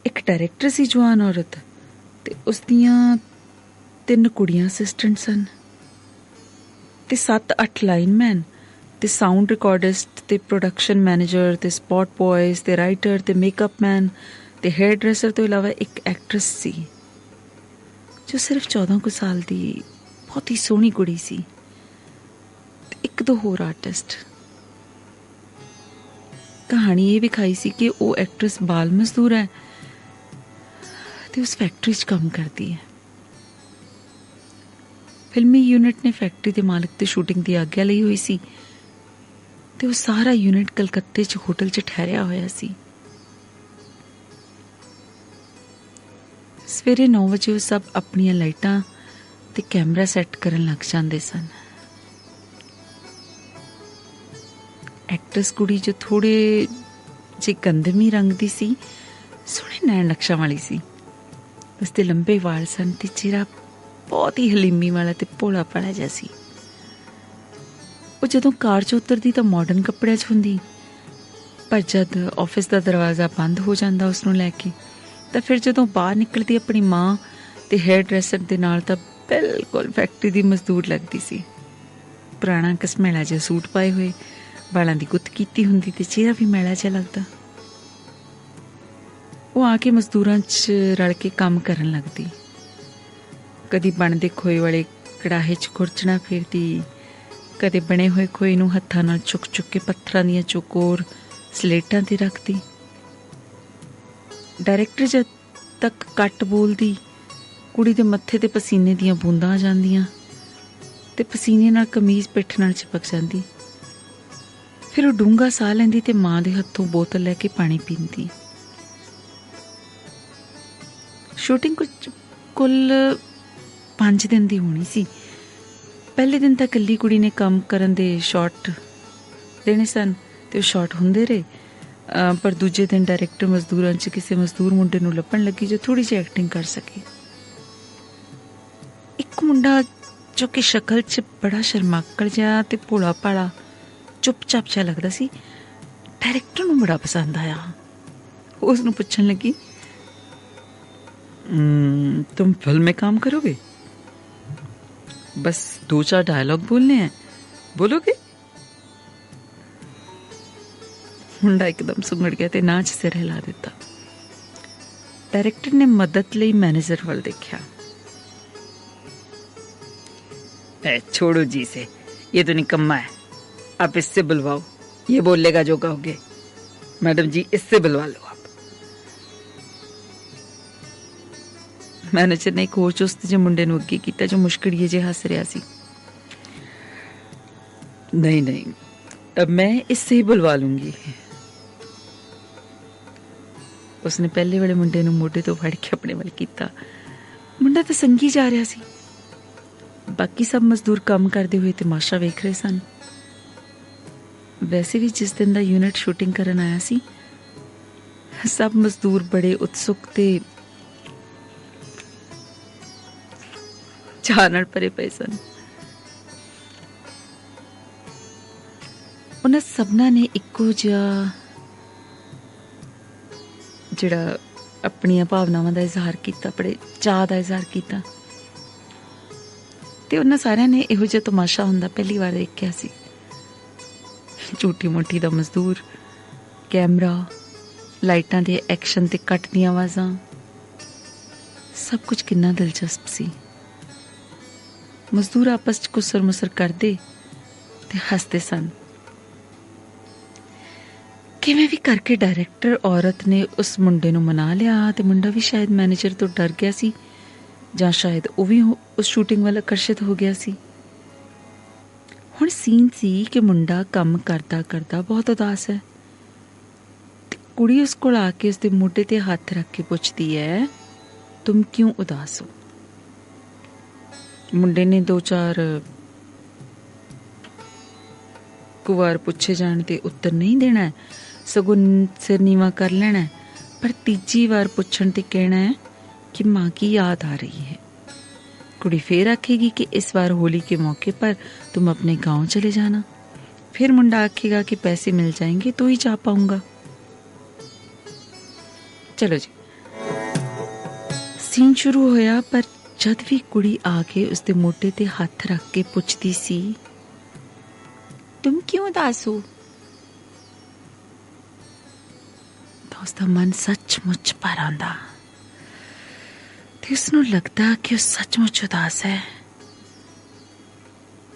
ਇੱਕ ਡਾਇਰੈਕਟਰ ਸੀ, ਜਵਾਨ ਔਰਤ, ਤੇ ਉਸ ਦੀਆਂ 3 ਕੁੜੀਆਂ ਅਸਿਸਟੈਂਟ ਸਨ ਤੇ 7-8 ਲਾਈਨਮੈਨ ਤੇ ਸਾਊਂਡ ਰਿਕਾਰਡਿਸਟ ਤੇ ਪ੍ਰੋਡਕਸ਼ਨ ਮੈਨੇਜਰ ਤੇ ਸਪੌਟ ਬॉयਜ਼ ਤੇ ਰਾਈਟਰ ਤੇ ਮੇਕਅਪ ਮੈਨ ਤੇ ਹੇਅਰ ਡਰੈਸਰ ਤੋਂ ਇਲਾਵਾ ਇੱਕ ਐਕਟਰੈਸ ਸੀ ਜੋ ਸਿਰਫ 14 ਕੁ ਸਾਲ ਦੀ ਬਹੁਤ ਹੀ ਸੋਹਣੀ ਕੁੜੀ ਸੀ ਤੇ 1-2 ਹੋਰ ਆਰਟਿਸਟ। ਕਹਾਣੀ ਇਹ ਵਿਖਾਈ ਸੀ ਕਿ ਉਹ ਐਕਟਰੈਸ ਬਾਲ ਮਜ਼ਦੂਰ ਹੈ ਤੇ ਉਸ ਫੈਕਟਰੀ 'ਚ ਕੰਮ ਕਰਦੀ ਹੈ। ਫਿਲਮੀ ਯੂਨਿਟ ਨੇ ਫੈਕਟਰੀ ਦੇ ਮਾਲਕ ਤੇ ਸ਼ੂਟਿੰਗ ਦੀ ਆਗਿਆ ਲਈ ਹੋਈ ਸੀ ਤੇ ਉਹ ਸਾਰਾ ਯੂਨਿਟ ਕਲਕੱਤੇ 'ਚ ਹੋਟਲ 'ਚ ਠਹਿਰਿਆ ਹੋਇਆ ਸੀ। ਸਵੇਰੇ 9 ਵਜੇ ਉਹ ਸਭ ਆਪਣੀਆਂ ਲਾਈਟਾਂ ਤੇ ਕੈਮਰਾ ਸੈੱਟ ਕਰਨ ਲੱਗ ਜਾਂਦੇ ਸਨ। ਐਕਟਰਸ ਕੁੜੀ ਜੋ ਥੋੜੇ ਜਿਹੇ ਗੰਦਮੀ ਰੰਗ ਦੀ ਸੀ, ਸੋਹਣੇ ਨੈਣ ਨਕਸ਼ਾਂ ਵਾਲੀ ਸੀ, उसके लंबे वाल सन ते चेहरा बहुत ही हलीमी वाला ते भोला भाला जिहा सी। वो जदों कार चों उतरदी तां मॉडर्न कपड़िਆਂ 'ਚ ਹੁੰਦੀ, पर जद ऑफिस ਦਾ दरवाज़ा बंद हो ਜਾਂਦਾ उसनूं लैके ਤਾਂ ਫਿਰ ਜਦੋਂ ਬਾਹਰ ਨਿਕਲਦੀ ਆਪਣੀ ਮਾਂ ਤੇ हेयर ड्रैसर ਦੇ ਨਾਲ ਤਾਂ बिल्कुल फैक्ट्री ਦੀ ਮਜ਼ਦੂਰ ਲੱਗਦੀ ਸੀ। ਪੁਰਾਣਾ ਘਸਮੈਲਾ ਜਿਹਾ सूट पाए ਹੋਏ, ਵਾਲਾਂ ਦੀ ਗੁੱਤ ਕੀਤੀ ਹੁੰਦੀ ਤੇ ਚਿਹਰਾ ਵੀ ਮੈਲਾ ਜਿਹਾ ਲੱਗਦਾ। ਉਹ ਆ ਕੇ ਮਜ਼ਦੂਰਾਂ 'ਚ ਰਲ ਕੇ ਕੰਮ ਕਰਨ ਲੱਗਦੀ। ਕਦੀ ਬਣਦੇ ਖੋਏ ਵਾਲੇ ਕੜਾਹੇ 'ਚ ਖੁਰਚਣਾ ਫੇਰਦੀ, ਕਦੇ ਬਣੇ ਹੋਏ ਖੋਏ ਨੂੰ ਹੱਥਾਂ ਨਾਲ ਚੁੱਕ ਚੁੱਕ ਕੇ ਪੱਥਰਾਂ ਦੀਆਂ ਚੌਕੋਰ ਸਲੇਟਾਂ 'ਤੇ ਰੱਖਦੀ। ਡਾਇਰੈਕਟਰ ਜਦ ਤੱਕ ਘੱਟ ਬੋਲਦੀ, ਕੁੜੀ ਦੇ ਮੱਥੇ 'ਤੇ ਪਸੀਨੇ ਦੀਆਂ ਬੂੰਦਾਂ ਆ ਜਾਂਦੀਆਂ ਤੇ ਪਸੀਨੇ ਨਾਲ ਕਮੀਜ਼ ਪਿੱਠ ਨਾਲ ਚਿਪਕ ਜਾਂਦੀ। ਫਿਰ ਉਹ ਡੂੰਘਾ ਸਾਹ ਲੈਂਦੀ ਤੇ ਮਾਂ ਦੇ ਹੱਥੋਂ ਬੋਤਲ ਲੈ ਕੇ ਪਾਣੀ ਪੀਂਦੀ। ਸ਼ੂਟਿੰਗ ਕੁੱਲ 5 ਦਿਨ ਦੀ ਹੋਣੀ ਸੀ। ਪਹਿਲੇ ਦਿਨ ਤਾਂ ਇਕੱਲੀ ਕੁੜੀ ਨੇ ਕੰਮ ਕਰਨ ਦੇ ਸ਼ਾਟ ਦੇਣੇ ਸਨ ਤੇ ਉਹ ਸ਼ਾਟ ਹੁੰਦੇ ਰਹੇ। ਪਰ ਦੂਜੇ ਦਿਨ ਡਾਇਰੈਕਟਰ ਮਜ਼ਦੂਰਾਂ 'ਚ ਕਿਸੇ ਮਜ਼ਦੂਰ ਮੁੰਡੇ ਨੂੰ ਲੱਭਣ ਲੱਗੀ ਜੋ ਥੋੜ੍ਹੀ ਜਿਹੀ ਐਕਟਿੰਗ ਕਰ ਸਕੇ। ਇੱਕ ਮੁੰਡਾ ਜੋ ਕਿ ਸ਼ਕਲ 'ਚ ਬੜਾ ਸ਼ਰਮਾਕੜ ਜਿਹਾ ਤੇ ਭੋਲਾ ਭਾਲਾ ਚੁੱਪ-ਚਾਪ ਜਿਹਾ ਲੱਗਦਾ ਸੀ, ਡਾਇਰੈਕਟਰ ਨੂੰ ਬੜਾ ਪਸੰਦ ਆਇਆ। ਉਸ ਨੂੰ ਪੁੱਛਣ ਲੱਗੀ, तुम फिल्म में काम करोगे? बस 2-4 डायलॉग बोलने हैं, बोलोगे? मुंडा एकदम सुंगड़ गया ते नाच सिर हिला दिता। डायरेक्टर ने मदद ਲਈ मैनेजर ਵੱਲ देखा। छोड़ो जी से, ये तो निकम्मा है, आप इससे बुलवाओ, ये बोलेगा जो कहोगे। मैडम जी इससे बुलवा लो। मैनेजर ने एक होर चुस्त जे मुंडे नूं अगे कीता जो मुश्किलिए जे हस रहा सी। नहीं नहीं, अब मैं इससे ही बुलवा लूंगी। उसने पहले वाले मुंडे नूं मोढे तो फड़ के अपने वल कीता। मुंडा तो संगी जा रहा सी। बाकी सब मजदूर काम करते हुए तमाशा वेख रहे सन। वैसे भी जिस दिन दा यूनिट शूटिंग करन आया सी, सब मजदूर बड़े उत्सुक ते चाह नाल भरे पए सन। उन्हां सबना ने इक्को जिहा जिहड़ा अपनियां भावनावां दा इजहार कीता, बड़े चाह दा इजहार कीता ते उन्हां सारिआं ने इहो जिहा तमाशा हुंदा पहली वार देखिआ सी। झूठी मुट्ठी दा मजदूर, कैमरा, लाइटां दे एक्शन ते कट दियां आवाज़ां, सब कुछ किन्ना दिलचस्प सी। मजदूर आपस च कुसर मुसर करते ते हसते सन। किवें भी करके डायरैक्टर औरत ने उस मुंडे नूं मना लिया ते मुंडा भी शायद मैनेजर तो डर गया सी, जां शायद वो भी उस शूटिंग वाल आकर्षित हो गया सी। हुण सीन सी कि मुंडा काम करदा करदा बहुत उदास है ते कुड़ी उस कोल आके उसदे मोढे ते हत्थ रख के पुछदी है, तुम क्यों उदास हो? मुंडे ने 2-4 कुवार पुछे जाण ते उत्तर नहीं देना है, सगों सिर नीवा कर लेना है, पर तीजी बार पुछण ते कहना है कि माँ की याद आ रही है। कुड़ी फिर आखेगी कि इस बार होली के मौके पर तुम अपने गांव चले जाना। फिर मुंडा आखेगा कि पैसे मिल जाएंगे तो ही जा पाऊंगा। चलो जी, सीन शुरू होया, पर जद भी कुड़ी आके उसके मोटे ते हथ रख के पुछती सी, तुम क्यों उदास हो, तो उसका मन सचमुच भर आंदा ते उसनूं लगदा कि वो सचमुच उदास है।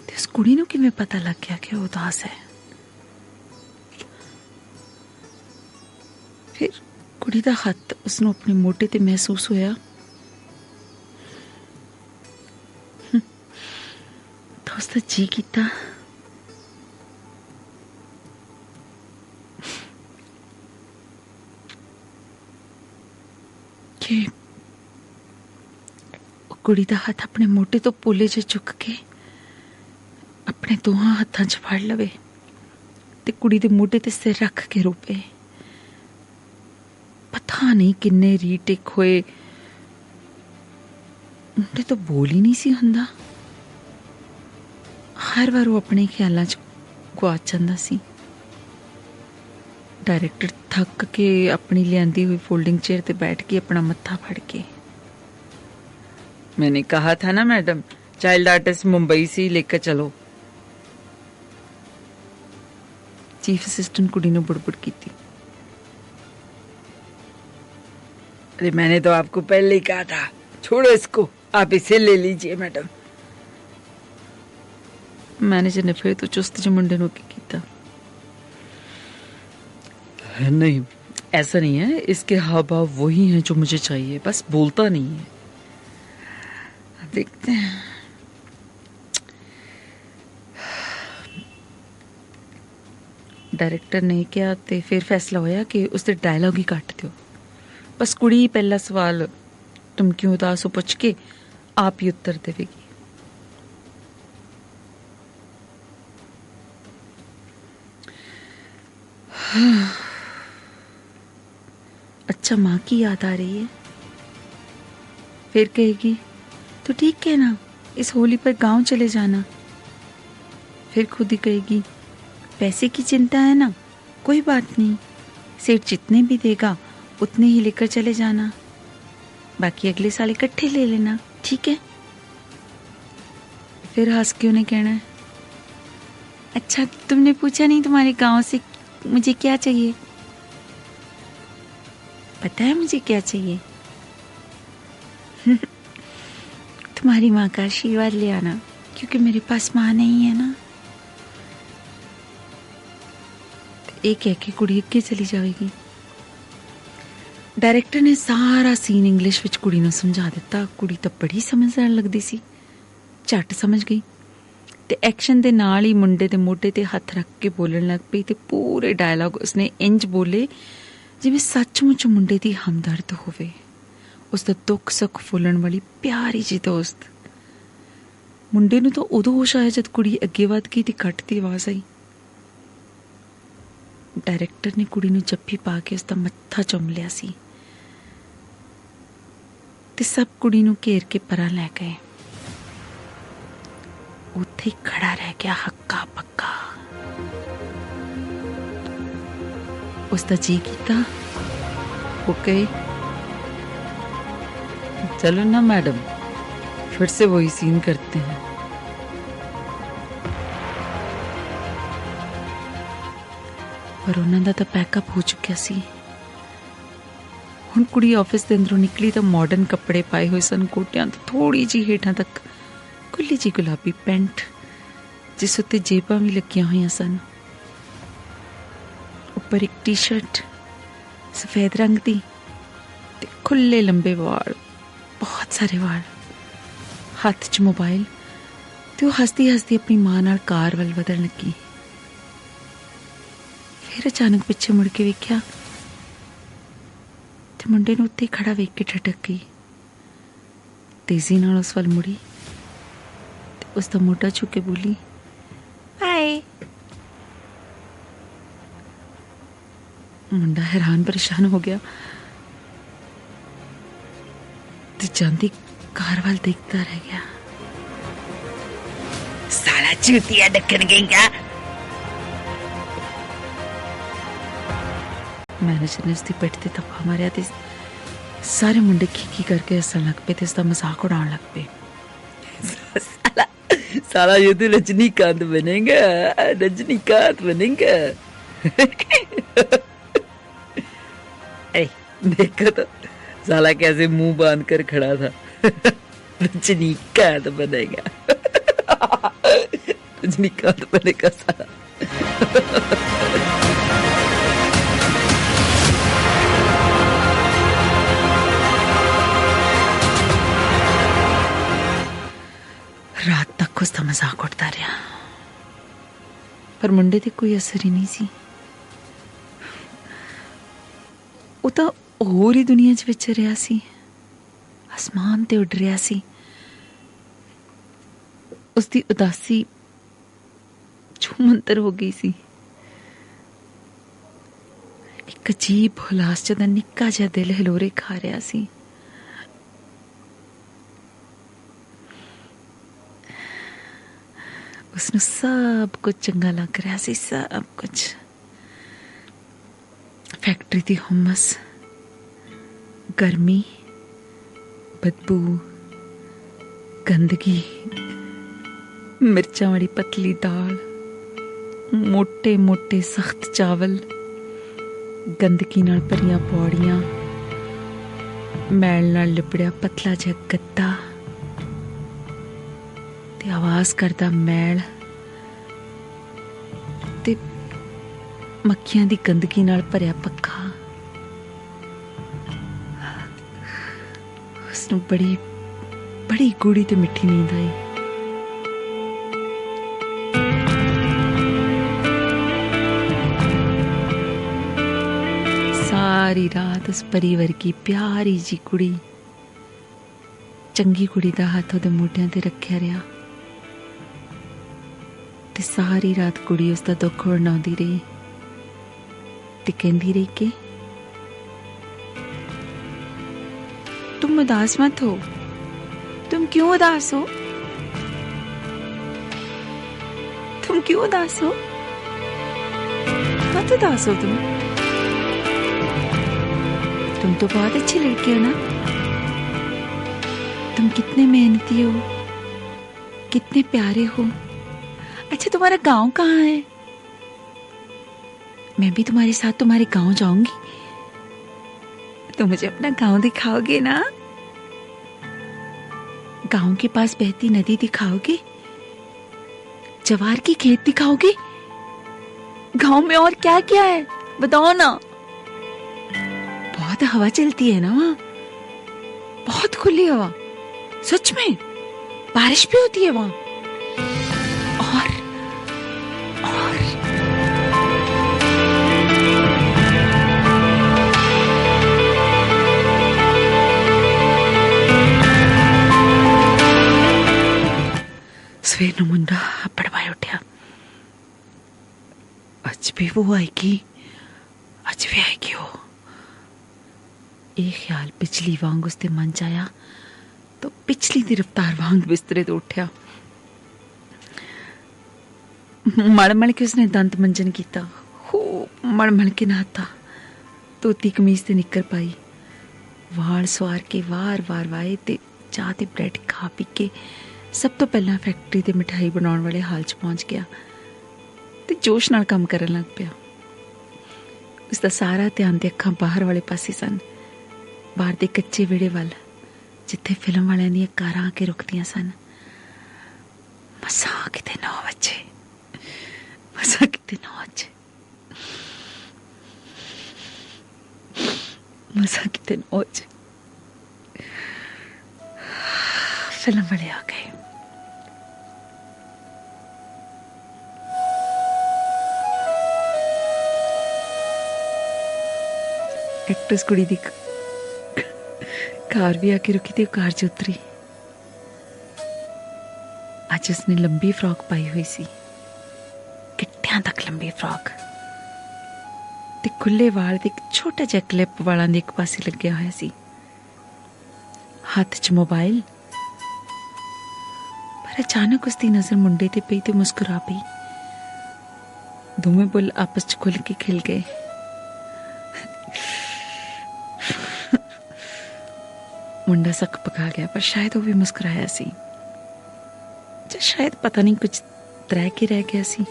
ते उस कुड़ी नूं किवें पता लग गया कि वो उदास है। फिर कुड़ी दा हथ उसनूं अपने मोटे ते महसूस होया तो उसका जी कीता कि कुड़ी दा हथ अपने मोटे तो पोले च चुक के अपने दोहां हत्थां च फड़ लवे ते कुड़ी दे मोटे ते सिर रख के रोपे। पता नहीं किन्ने रीटेक होए मुंडे तो बोल ही नहीं सी हुंदा। हर बार वो अपने ख्यालों च गुआच जांदा सी। डायरेक्टर थक के अपनी लियांदी हुई फोल्डिंग चेयर पे बैठ के अपना मत्था फड़ के, मैंने कहा था ना मैडम, चाइल्ड आर्टिस्ट मुंबई से ही लेकर चलो। चीफ असिस्टेंट कुड़ी ने बुड़बुड़ की थी। अरे मैंने तो आपको पहले ही कहा था, छोड़ो इसको, आप इसे ले लीजिए मैडम। मैनेजर ने फिर तो चुस्त जो मुंडे नु की कीता। नहीं, ऐसा नहीं है, इसके हाव भाव वही हैं जो मुझे चाहिए, बस बोलता नहीं है। देखते हैं। डायरेक्टर ने क्या ते फिर फैसला होया कि उससे डायलॉग ही काट दो। बस कुड़ी पहला सवाल तुम क्यों उदास हो पूछ के आप ही उत्तर देवेगी। अच्छा, माँ की याद आ रही है। फिर कहेगी तो ठीक है ना, इस होली पर गांव चले जाना। फिर खुद ही कहेगी पैसे की चिंता है ना, कोई बात नहीं, सेठ जितने भी देगा उतने ही लेकर चले जाना, बाकी अगले साल इकट्ठे ले लेना, ठीक है। फिर हंस के उन्हें कहना है, अच्छा तुमने पूछा नहीं तुम्हारे गांव से मुझे क्या चाहिए? पता है मुझे क्या चाहिए? तुम्हारी माँ का आशीर्वाद ले आना, क्योंकि मेरे पास माँ नहीं है ना। एक कह के कुड़ी अगे चली जाएगी। डायरेक्टर ने सारा सीन इंग्लिश विच कुड़ी नूं समझा दिता। कुड़ी तो बड़ी समझदार लगदी सी, झट समझ गई ते एक्शन दे नाल ही मुंडे दे मोढे ते हथ रख के बोलण लग पई ते पूरे डायलॉग उसने इंज बोले जिवें सचमुच मुंडे दी हमदर्द होवे, उसदा दुख सुख फुल्लण वाली प्यारी जी दोस्त। मुंडे नूं तो उदों होश आया जद कुड़ी अगे वध गई ते कट दी आवाज़ आई। डायरेक्टर ने कुड़ी नूं जप्फी पा के उसदा मत्था चुम लिया सी ते सब कुड़ी नूं घेर के परां लै गए। उत्थे ही खड़ा रह गया हक्का पक्का। उसदा जी कीता वो कहे, चलो ना मैडम, फिर से वही सीन करते हैं। पर उन्होंने तो पैकअप हो चुका सी। हुण कुड़ी ऑफिस के अंदरों निकली तो मॉडर्न कपड़े पाए हुए सन, कोटियां तो थोड़ी जी हेठां तक खुली जी गुलाबी पेंट जिस उत्ते जेबां भी लगियां हुई सन, ऊपर एक टी शर्ट सफेद रंग दी ते खुले लंबे वाल, बहुत सारे वाल, हाथ च मोबाइल ते वो हसदी हसदी अपनी मां नाल कार वल वधण लगी। फिर अचानक पिछे मुड़ के वेख्या ते मुंडे नूं उत्ते खड़ा वेख के ठटक गई। तेजी नाल उस वल मुड़ी ते उसदा मोढा छू के बोली, हाय। मुंडा हैरान परेशान हो गया ते जांदी कार वाल देखता रह गया। साला चूतिया डकन गई क्या? मैनेजर ने उसकी पिठ ते थप्पा मारिया ते सारे मुंडे खी करके हसन लग पे ते उसका मजाक उड़ाने लग पे। साला साला ये तो रजनीकांत बनेगा, रजनीकांत बनेगा। अरे देखो तो साला कैसे मुंह बांध कर खड़ा था। रजनीकांत बनेगा, रजनीकांत बनेगा साला। रात तक उसका मजाक उड़ता रहा, पर मुंडे ते कोई असर ही नहीं सी। वो तो होर ही दुनिया च विच रहा सी, आसमान ते उड़ रहा सी। उसकी उदासी छूमंतर हो गई सी। एक अजीब हुलास जदा निक्का जिहा दिल हिलोरे खा रहा सी। उसनूं सब कुछ चंगा लग रहा सी, सब कुछ। फैक्ट्री दी हुम्मस, गर्मी, बदबू, गंदगी, मिर्चां वाली पतली दाल, मोटे मोटे सख्त चावल, गंदगी नाल भरियां पौड़ियां, मैल नाल लिपड़िया पतला जिहा गद्दा ते आवाज करदा मैल ते मक्खियां दी गंदगी नाल भरिया पक्खा। उसनूं बड़ी बड़ी गूढ़ी ते मिठी नींद आई। सारी रात उस परी वर्गी प्यारी जी कुड़ी, चंगी कुड़ी दा हत्थ ओहदे मोढियां ते रखिया रहा ते सारी रात कुड़ी उसका दुख वरनाउंदी रही ते कहंदी रही कि तुम उदास मत हो। तुम क्यों उदास हो? तुम क्यों उदास हो? मत उदास हो तुम तो बहुत अच्छी लड़की हो ना। तुम कितने मेहनती हो, कितने प्यारे हो। अच्छा, तुम्हारा गांव कहाँ है? मैं भी तुम्हारे साथ तुम्हारे गांव जाऊंगी। तुम मुझे अपना गांव दिखाओगे ना? गांव के पास बहती नदी दिखाओगे? जवार की खेत दिखाओगे? गांव में और क्या क्या है बताओ ना। बहुत हवा चलती है ना वहां, बहुत खुली हवा, सच में बारिश भी होती है वहां। और सवेर नूं मुंडा पड़वाए उठ्या। अज भी वो आएगी, अज भी आएगी वो। एक ख्याल बिजली वांग उसके मन च आया तो पिछली दी रफ्तार वांग बिस्तरे तो उठ्या। मड़ के उसने दंत मंजन किया, खूब मड़ के नहाता, धोती कमीज ते निक्कर पाई, वाल सवार के वार वार वाए ते चाह ते ब्रेड खा पी के सब तो पहला फैक्ट्री ते मिठाई बनाने वाले हाल च पहुंच गया ते जोश नाल काम करन लग पिया। उसका सारा ध्यान ते अखां बाहर वाले पासे सन, बाहर दे कच्चे विड़े वाल जिथे फिल्म वालियां दी कारां आके रुकदियां सन। मसा किते 9 बजे, मसा किते 9 बजे, मसा किते 9 बजे फिल्म वाले आ गए। एक्ट्रेस कुड़ी दी कार भी आके रुकी थी, कार च उतरी। अज उसने लंबी फ्रॉक पाई हुई सी, गिट्टियां तक लंबी फ्रॉक ते खुले वाल ते एक छोटा जिहा क्लिप वालां दे एक पासे लग्या होया सी। हाथ च मोबाइल। पर अचानक उसकी नजर मुंडे ते पई ते मुस्कुरा पई। दोवें बुल आपस च खुल के खिल गए। मुंडा सक पका गया, पर शायद वो भी मुस्कुराया सी, शायद पता नहीं कुछ तरह के रह गया सी,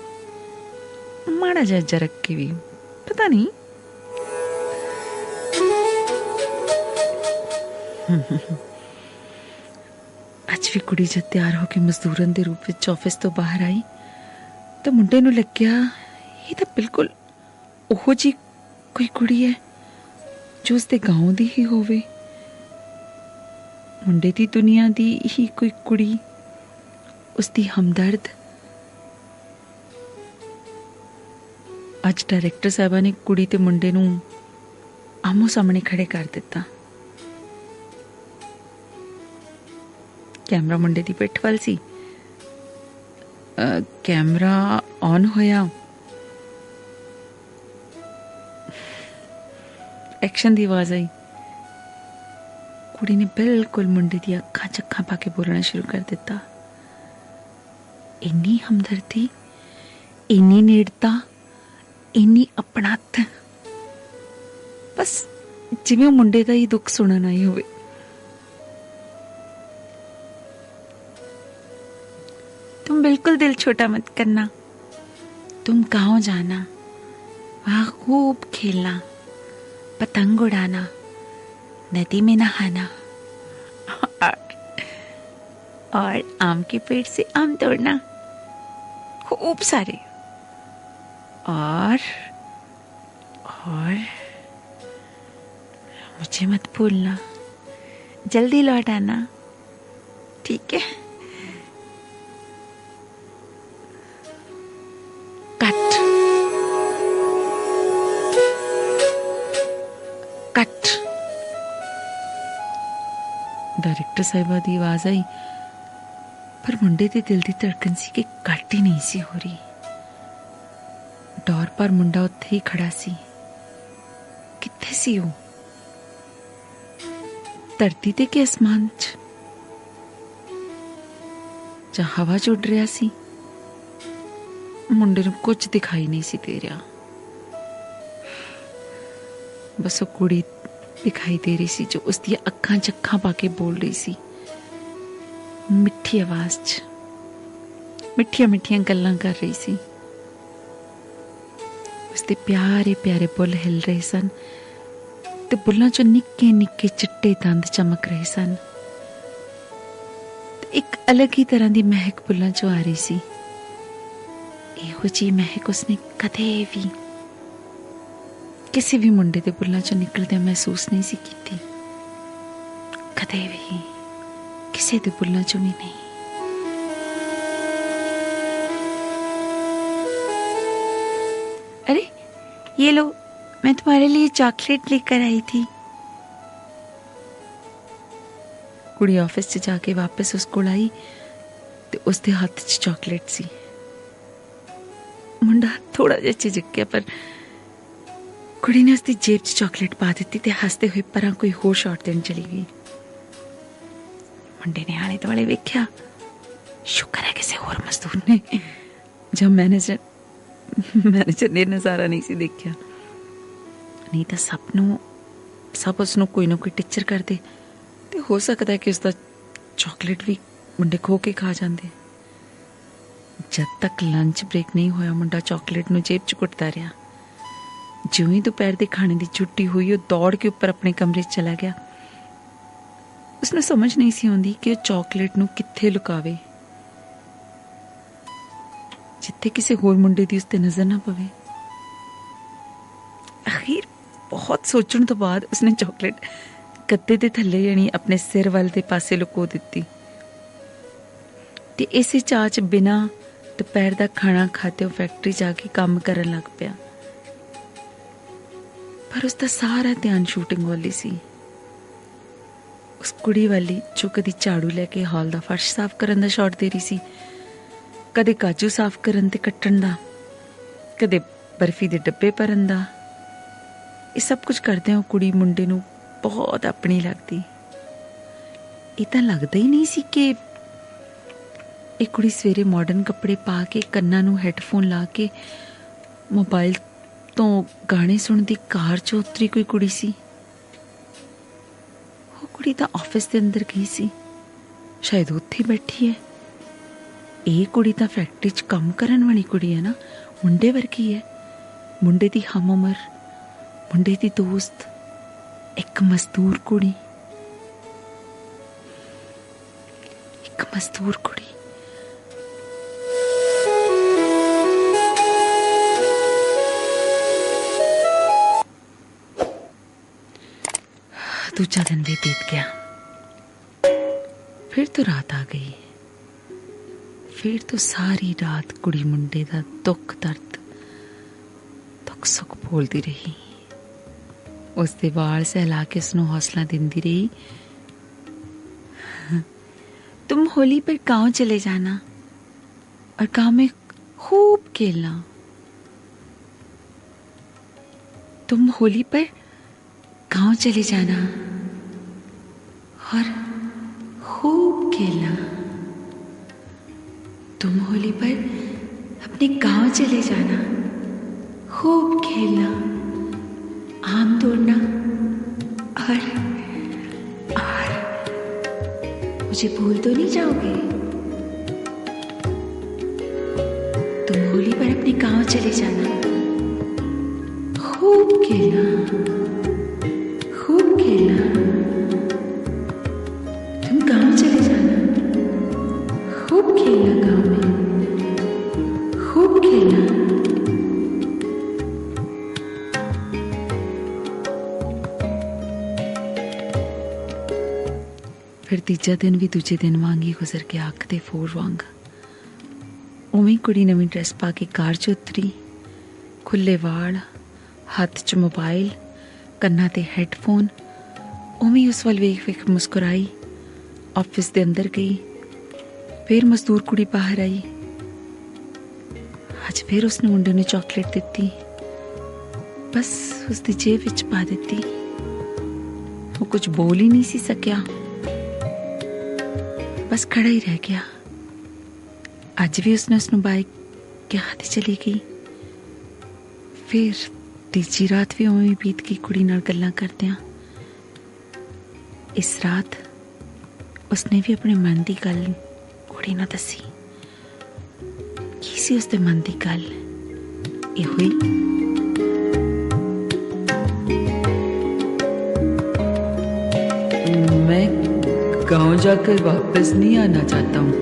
माड़ा जा जरक के भी पता नहीं। अज भी कुड़ी जब तैयार होके मजदूरन दे रूप विच ऑफिस तो बाहर आई तो मुंडे नूं लग्या ये तो बिल्कुल ओहो जी कोई कुड़ी है जो उसदे गांव दी ही होवे। मुंडे दी दुनिया दी ही कोई कुड़ी, उसदी हमदर्द। अज डायरेक्टर साहबा ने कुड़ी ते मुंडे नूं आमो सामने खड़े कर दिता। कैमरा मुंडे दी पिठ वल सी। कैमरा ऑन होया, एक्शन दी आवाज आई। कुड़ी ने बिल्कुल मुंडे दी अखां चक्खां पाके बोलना शुरू कर दिता। ਇੰਨੀ ਹਮਦਰਦੀ, ਇੰਨੀ ਨੇੜਤਾ, ਇੰਨੀ ਆਪਣਤ, ਬਸ ਜਿਵੇਂ ਉਹ ਮੁੰਡੇ ਦਾ ਹੀ ਦੁੱਖ ਸੁਣਨ ਆਈ ਹੋਵੇ। तुम बिल्कुल दिल छोटा मत करना, तुम गाँव जाना, वहाँ खूब खेलना, पतंग उड़ाना, नदी में नहाना और आम के पेड़ से आम तोड़ना खूब सारे, और मुझे मत भूलना, जल्दी लौट आना, ठीक है? कट। डायरेक्टर साहिबा दी आवाज आई, पर मुंडे दे दिल दी धड़कन सी कि कट ही नहीं सी हो रही। डोर पर मुंडा उत्थे ही खड़ा सी। कित्थे सी वो? धरती ते के आसमान च, जां हवा च उड़ रहा सी? मुंडे नूं कुछ दिखाई नहीं सी दे रहा, बस वो कुड़ी दिखाई दे रही सी जो उसकी अखां च अखां पाके बोल रही सी, मिठी आवाज च मिठिया मिठिया गल्लां कर रही सी। उसके प्यारे प्यारे बुल हिल रहे सन ते बुल्लां चों निक्के निक्के चिट्टे दंद चमक रहे सन। एक अलग ही तरह की महक बुल्लां चों आ रही सी। इहो जी महक उसने कदे भी किसी भी मुंडे दे बुल्लां चों निकलदे महसूस नहीं सी कीती, कदे भी किसी दे बुल्लां चों भी नहीं। अरे ये लो, मैं तुम्हारे लिए चॉकलेट लेकर आई थी। कुड़ी ऑफिस से जाके वापस उस कोल आई ते उसके हाथ च चॉकलेट सी। मुंडा थोड़ा जिहा झिझक गया, पर कुड़ी ने उसकी जेब च चॉकलेट पा दी ते हसते हुए परां कोई होर शॉट देन चली गई। मुंडे ने आले दुआले वेख्या, शुक्र है किसी होर मजदूर ने जब मैनेजर ने नज़ारा नहीं सी देखिया, नहीं तो सब उसनों कोई ना कोई टिचर करते ते हो सकता है कि उसका चॉकलेट भी मुंडे खो के खा जाते। जब तक लंच ब्रेक नहीं होया, मुंडा चॉकलेट नूं जेब च कुटदा रहा। ज्यों ही दोपहर के खाने की छुट्टी हुई, वो दौड़ के ऊपर अपने कमरे च चला गया। उसने समझ नहीं सी आउंदी कि वो चॉकलेट नूं कित्थे लुकावे, जिथे किसी होर मुंडे दी उसते नजर ना पवे। आखिर बहुत सोचने तो बाद उसने चॉकलेट गद्दे दे थल्ले यानी अपने सिर वाल दे पासे लुको दिती ते इसे चाह च बिना दोपहर का खाना खाते फैक्ट्री जाके काम करन लग पिया। पर उसका सारा ध्यान शूटिंग वाली सी, उस कुड़ी वाली जो कदी झाड़ू लेके हॉल का फर्श साफ करन दा शॉट दे रही सी, कदे काजू साफ करन ते कट्टण दा, कदे बर्फी दे डब्बे भरन दा। ये सब कुछ करदे हो कुड़ी मुंडे नूं बहुत अपनी लगदी। ये तां लगदा ही नहीं सी कि एक कुड़ी सवेरे मॉडर्न कपड़े पा के कन्नां नूं हैडफोन ला के मोबाइल तो गाने सुनदी कार चों उतरी कोई कुड़ी सी। वो कुड़ी तां ऑफिस दे अंदर गई सी, शायद उत्थे बैठी है। ये कुड़ी तां फैक्ट्री च काम करन वाली कुड़ी है ना, मुंडे वर्गी है, मुंडे दी हम उमर, मुंडे दी दोस्त, एक मजदूर कुड़ी, एक मजदूर कुड़ी। दूजा दिन भी बीत गया, फिर तो रात आ गई। फिर तो सारी रात कुड़ी मुंडे दा दुख दर्द दुख सुख बोलती रही, उसके वाल सहला के उसनों हौसला दिंदी रही। तुम होली पर गांव चले जाना और गांव में खूब खेलना। तुम होली पर गांव चले जाना और खूब खेलना। तुम होली पर अपने गांव चले जाना, खूब खेलना, आम तोड़ना और मुझे भूल तो नहीं जाओगे? तुम होली पर अपने गांव चले जाना, खूब खेलना, खूब खेलना। तुम गांव चले जाना, खूब खेलना, गांव में खूब खेलना। फिर तीजा दिन भी दूजे दिन वांग ही गुजर के अख दे फोर वांग उवें कुड़ी नवीं ड्रैस पा के कार च उतरी, खुले वाल, हत्थ च मोबाइल, कन्ना ते हैडफोन। उवें उस वाल वेख वेख मुस्कुराई, ऑफिस दे अंदर गई। फिर मजदूर कुड़ी बाहर आई। अज फिर उसने मुंडे ने चॉकलेट दिती, बस उसकी जेब विच पा दिती। वो कुछ बोल ही नहीं सी सकिया, बस खड़ा ही रह गया। अज भी उसने उसनू बाइक के हाथ चली गई। फिर तीजी रात भी उवें बीत गई कुड़ी नाल गल्लां करदियां। इस रात उसने भी अपने मन की गल कुड़ी नाल दसी। की सी उसदे मन की गल? ये हुई मैं गांव जाकर वापस नहीं आना चाहता हूँ।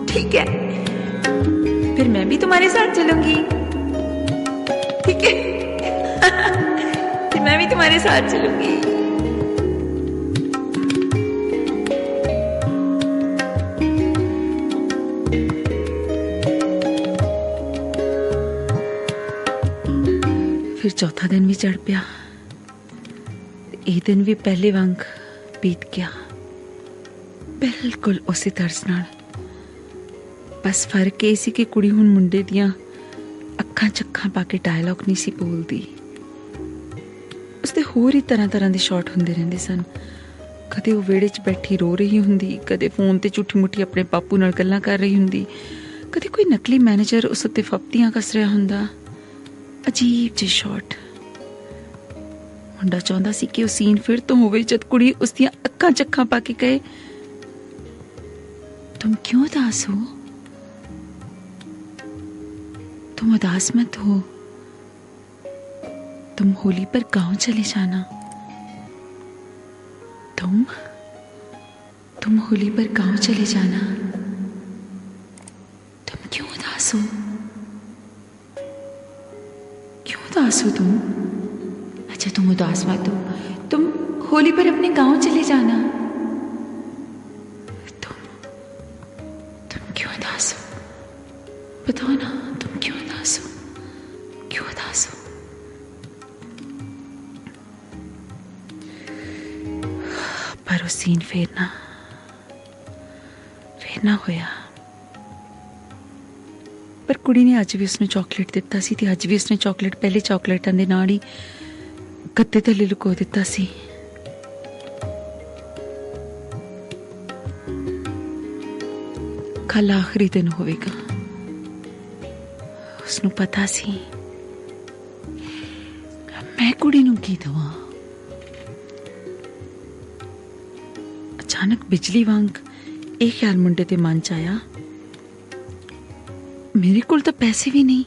ठीक है, फिर मैं भी तुम्हारे साथ चलूंगी। ठीक है फिर मैं भी तुम्हारे साथ चलूंगी। फिर चौथा दिन भी चढ़ पिया। ये दिन भी पहले वांग बीत गया, बिल्कुल उसी तर्ज नाल। बस फर्क ये सी कि कुड़ी हुण मुंडे दियां अखां चक्खां पाके डायलॉग नहीं सी बोलदी। उसदे होर ही तरह तरह के शॉट हुंदे रहिंदे सन। कदे वो वेड़े च बैठी रो रही हुंदी, कदे फोन ते झूठी मुठी अपने बापू नाल गल्लां कर रही हुंदी, कदे कोई नकली मैनेजर उस उत्ते फप्तियां कस रहा हुंदा। अजीब जे शॉट। मुंडा चाहता सी कि वो सीन फिर तो होवे जद कुड़ी उसदियां अखां चक्खां पाके कहे, तुम क्यों उदास हो? तुम उदास मत हो, तुम होली पर गांव चले जाना। तुम होली पर गांव चले जाना। तुम क्यों उदास हो? क्यों उदास हो तुम? अच्छा, तुम उदास मत हो, तुम होली पर अपने गांव चले जाना। तुम क्यों उदास हो? बताओ ना, तुम क्यों उदास हो? क्यों उदास हो? पर वो सीन फिर ना होया। पर कुड़ी ने अज भी उसने चॉकलेट दिता सी ते अज भी उसने चॉकलेट पहले चॉकलेटां दे नाल ही गत्ते थल्ले लुको दिता सी। कल आखिरी दिन होवेगा, उसनू पता सी। मैं कुड़ी नू की दवां? अचानक बिजली वांग एक ख्याल मुंडे ते मन च आया, मेरे कोल तो पैसे भी नहीं,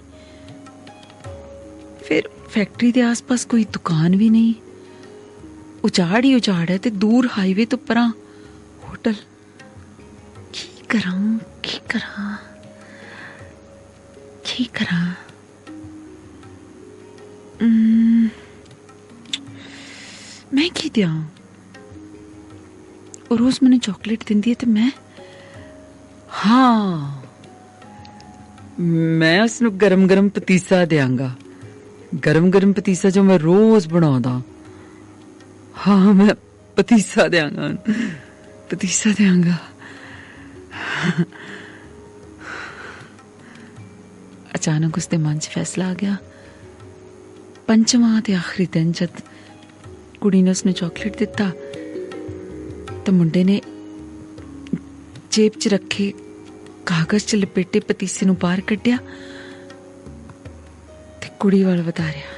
फिर फैक्ट्री के आसपास कोई दुकान भी नहीं, उजाड़ ही उजाड़ है ते दूर हाईवे तो परां होटल। की करां, की करां, की करां? मैं की दियां? और रोज मैंने चॉकलेट दिंदी है तो मैं, हाँ, मैं उसनू गरम गरम पतीसा देंगा। गरम गरम पतीसा जो मैं रोज बनादा। हाँ, मैं पतीसा देंगा, पतीसा देंगा। अचानक उसके मन च फैसला आ गया। पंचवां ते आखिरी दिन जद कुड़ी ने उसने चॉकलेट दिता तो मुंडे ने जेब च रखे कागज च लपेटे पतीसे नूं बाहर कढिया ते कुड़ी वाल वधारिया।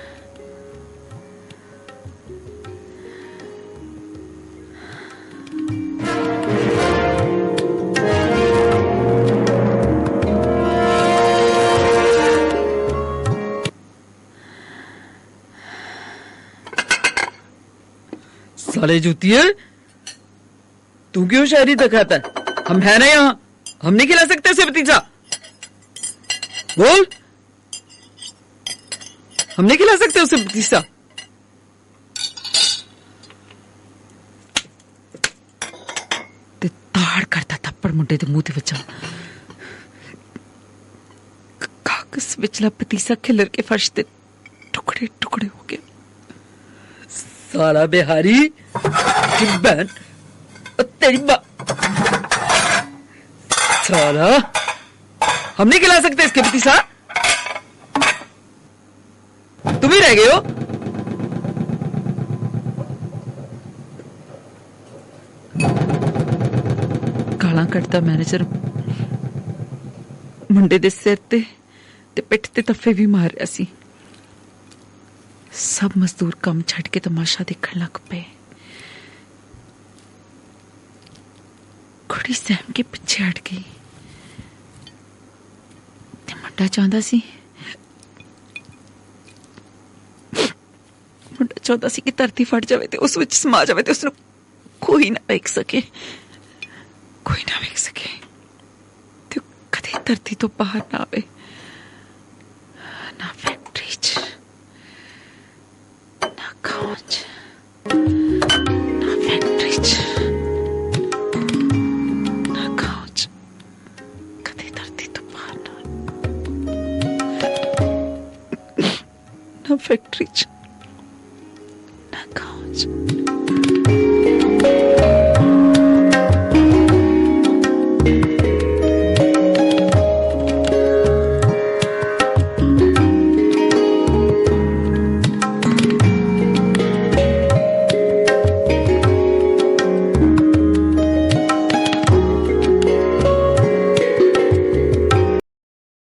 साले जूतिए, तू क्यों शायरी दिखाता है? हम है ना यहाँ, हम नहीं खिला सकते उसे भतीजा। बोल, हम नहीं खिला सकते उसे भतीजा। ते ताड़ करता थप्पड़ मुंडे दे मुंह ते वजा। कागज विचला पतीसा खिलर के फर्श ते टुकड़े टुकड़े हो गए। साला बिहारी की बहन, तेरी साला, हम नहीं खिला सकते इसके भतीसा। तुम ही रह गए हो। गालां कटदा मैनेजर मुंडे दे सिर ते पिठ ते तफे भी मार रहा सी। सब मजदूर काम छड़ के तमाशा देखण लग पे। कुड़ी सहम के पिछे हट गई ते मुंडा चाहता सी कि धरती फट जावे ते उस विच समा जावे ते उसनूं कोई ना वेख सके, कोई ना वेख सके ते कदे धरती तो बाहर ना आवे, ना फैक्ट्री च, ना गांव च, ना फैक्ट्री च, ना गांव च, कदे धरती तो बाहर ना फैक्ट्री च, ना गांव च।